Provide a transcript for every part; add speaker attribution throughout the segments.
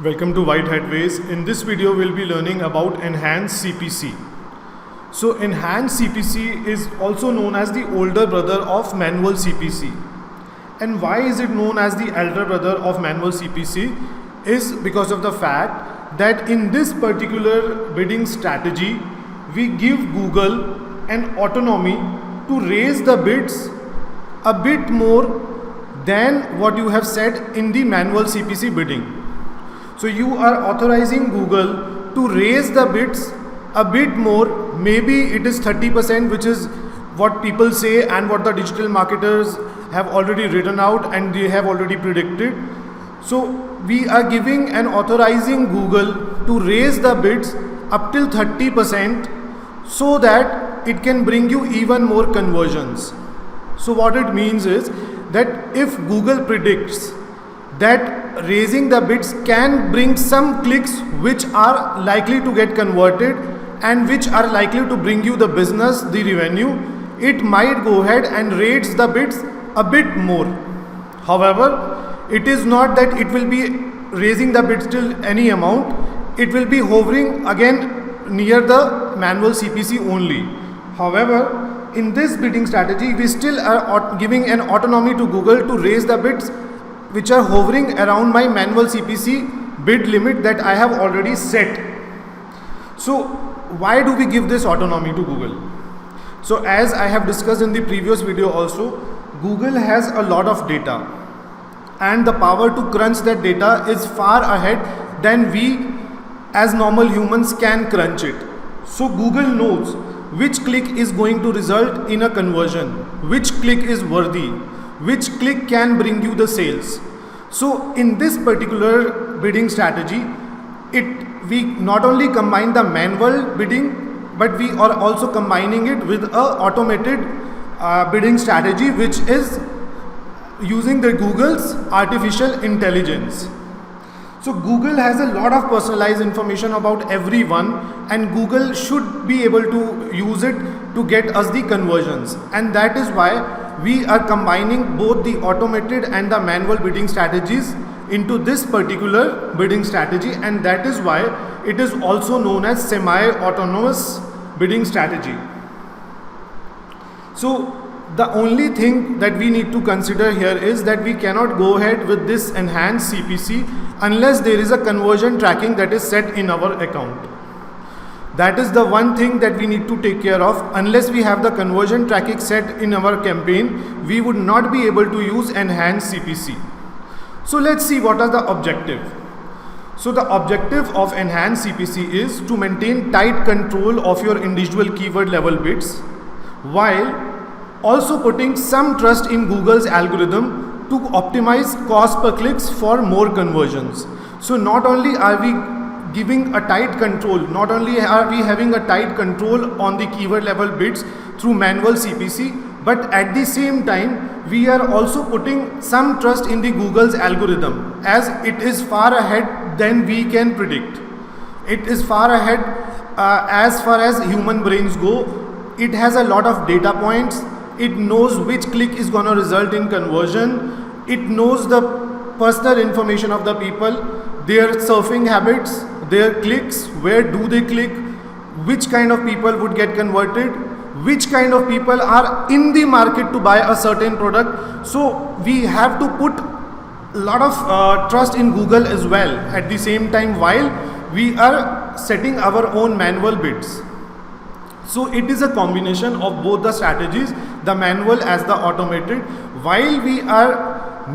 Speaker 1: Welcome to White Hat Ways. In this video, we'll be learning about Enhanced CPC. So Enhanced CPC is also known as the older brother of Manual CPC. And why is it known as the elder brother of Manual CPC? Is because of the fact that in this particular bidding strategy, we give Google an autonomy to raise the bids a bit more than what you have said in the Manual CPC bidding. So you are authorizing Google to raise the bids a bit more. Maybe it is 30%, which is what people say and what the digital marketers have already written out and they have already predicted. So we are giving and authorizing Google to raise the bids up till 30% so that it can bring you even more conversions. So what it means is that if Google predicts that raising the bids can bring some clicks which are likely to get converted and which are likely to bring you the business, the revenue, it might go ahead and raise the bids a bit more. However, it is not that it will be raising the bids till any amount. It will be hovering again near the Manual CPC only. However, in this bidding strategy, we still are giving an autonomy to Google to raise the bids which are hovering around my Manual CPC bid limit that I have already set. So why do we give this autonomy to Google? So as I have discussed in the previous video also, Google has a lot of data and the power to crunch that data is far ahead than we as normal humans can crunch it. So Google knows which click is going to result in a conversion, which click is worthy, which click can bring you the sales. So in this particular bidding strategy, we not only combine the manual bidding, but we are also combining it with a automated bidding strategy, which is using the Google's artificial intelligence. So Google has a lot of personalized information about everyone, and Google should be able to use it to get us the conversions. And that is why we are combining both the automated and the manual bidding strategies into this particular bidding strategy, and that is why it is also known as semi-autonomous bidding strategy. So the only thing that we need to consider here is that we cannot go ahead with this enhanced CPC unless there is a conversion tracking that is set in our account. That is the one thing that we need to take care of. Unless we have the conversion tracking set in our campaign, we would not be able to use enhanced CPC. So let's see what are the objective. So the objective of enhanced CPC is to maintain tight control of your individual keyword level bids while also putting some trust in Google's algorithm to optimize cost per clicks for more conversions. So not only are we giving a tight control, not only are we having a tight control on the keyword level bids through Manual CPC, but at the same time we are also putting some trust in the Google's algorithm, as it is far ahead than we can predict. It is far ahead as far as human brains go. It has a lot of data points. It knows which click is going to result in conversion. It knows the personal information of the people, their surfing habits, their clicks, where do they click, which kind of people would get converted, which kind of people are in the market to buy a certain product. So we have to put a lot of trust in Google as well at the same time while we are setting our own manual bids. So it is a combination of both the strategies, the manual as the automated, while we are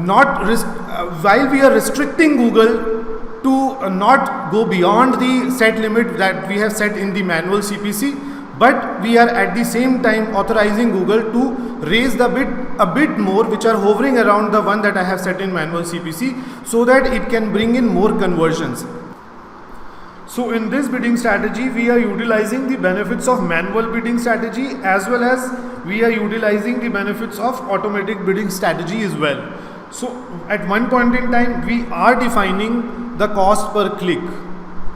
Speaker 1: restricting Google to not go beyond the set limit that we have set in the Manual CPC, but we are at the same time authorizing Google to raise the bid a bit more, which are hovering around the one that I have set in Manual CPC, so that it can bring in more conversions. So in this bidding strategy, we are utilizing the benefits of manual bidding strategy as well as we are utilizing the benefits of automatic bidding strategy as well. So at one point in time, we are defining the cost per click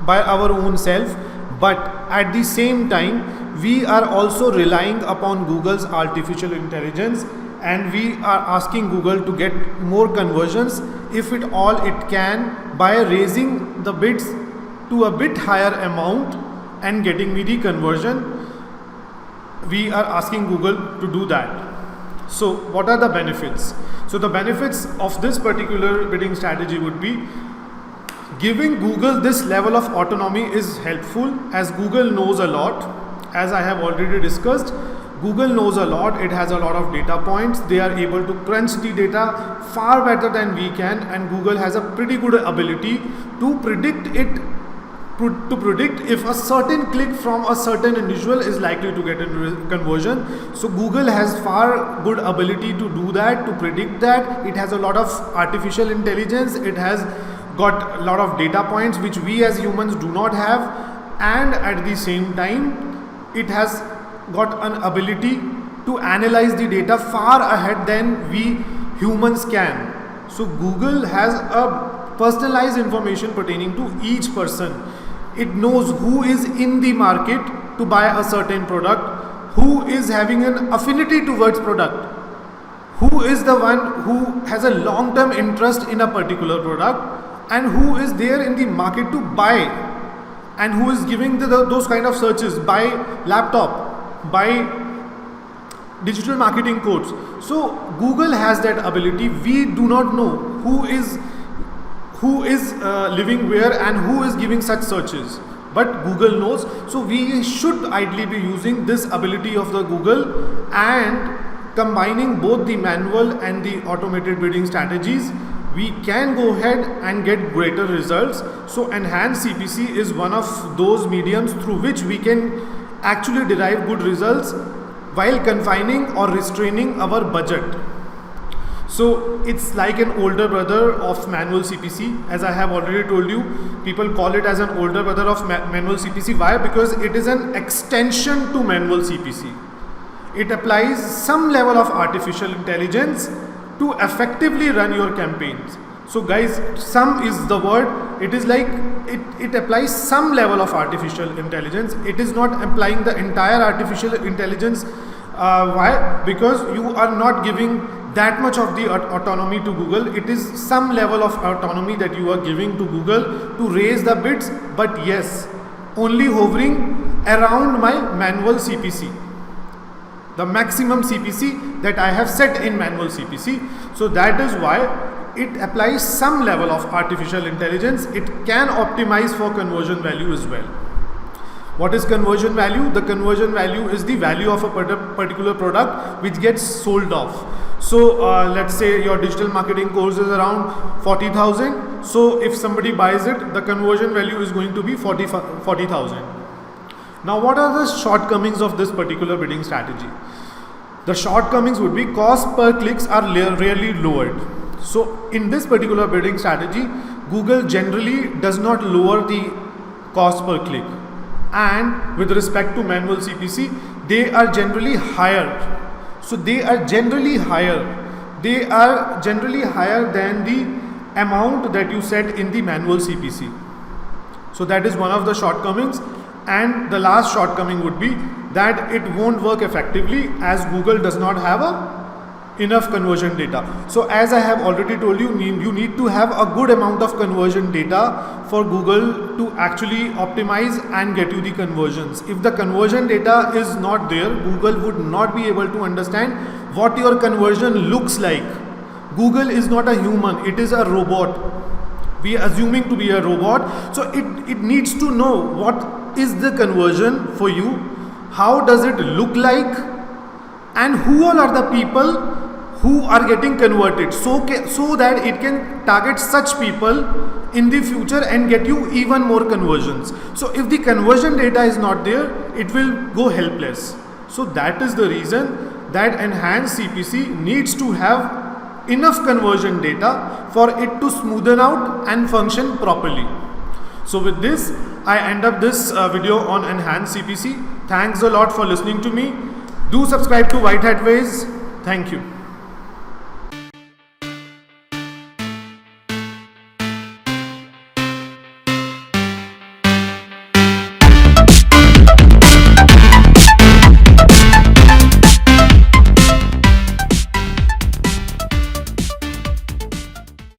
Speaker 1: by our own self, but at the same time, we are also relying upon Google's artificial intelligence and we are asking Google to get more conversions if it all it can, by raising the bids to a bit higher amount and getting me the conversion. We are asking Google to do that. So what are the benefits? So the benefits of this particular bidding strategy would be giving Google this level of autonomy is helpful, as Google knows a lot. As I have already discussed, Google knows a lot. It has a lot of data points. They are able to crunch the data far better than we can, and Google has a pretty good ability to predict if a certain click from a certain individual is likely to get a conversion. So Google has far good ability to do that, to predict that. It has a lot of artificial intelligence. It has got a lot of data points which we as humans do not have, and at the same time it has got an ability to analyze the data far ahead than we humans can. So Google has a personalized information pertaining to each person. It knows who is in the market to buy a certain product, who is having an affinity towards product, who is the one who has a long-term interest in a particular product, and who is there in the market to buy, and who is giving those kind of searches, buy laptop, buy digital marketing course. So Google has that ability. We do not know who is living where and who is giving such searches, but Google knows. So we should ideally be using this ability of the Google and combining both the manual and the automated bidding strategies. We can go ahead and get greater results. So enhanced CPC is one of those mediums through which we can actually derive good results while confining or restraining our budget. So it's like an older brother of manual CPC. As I have already told you, people call it as an older brother of manual CPC. Why? Because it is an extension to manual CPC. It applies some level of artificial intelligence to effectively run your campaigns. So guys, some is the word. It is like it applies some level of artificial intelligence. It is not applying the entire artificial intelligence. Why? Because you are not giving that much of the autonomy to Google. It is some level of autonomy that you are giving to Google to raise the bids, but yes, only hovering around my manual CPC, the maximum CPC that I have set in manual CPC. So that is why it applies some level of artificial intelligence. It can optimize for conversion value as well. What is conversion value? The conversion value is the value of a particular product which gets sold off. So let's say your digital marketing course is around 40,000. So if somebody buys it, the conversion value is going to be 40,000. Now what are the shortcomings of this particular bidding strategy? The shortcomings would be cost per clicks are rarely lowered. So in this particular bidding strategy, Google generally does not lower the cost per click, and with respect to manual CPC, they are generally higher. So they are generally higher. They are generally higher than the amount that you set in the manual CPC. So that is one of the shortcomings. And the last shortcoming would be that it won't work effectively, as Google does not have enough conversion data. So as I have already told you, you need to have a good amount of conversion data for Google to actually optimize and get you the conversions. If the conversion data is not there, Google would not be able to understand what your conversion looks like. Google is not a human, it is a robot. We are assuming to be a robot. So it needs to know what is the conversion for you, how does it look like, and who all are the people who are getting converted, so that it can target such people in the future and get you even more conversions. So if the conversion data is not there, it will go helpless. So that is the reason that enhanced CPC needs to have enough conversion data for it to smoothen out and function properly. So with this, I end up this video on enhanced CPC. Thanks a lot for listening to me. Do subscribe to White Hat Ways. Thank you.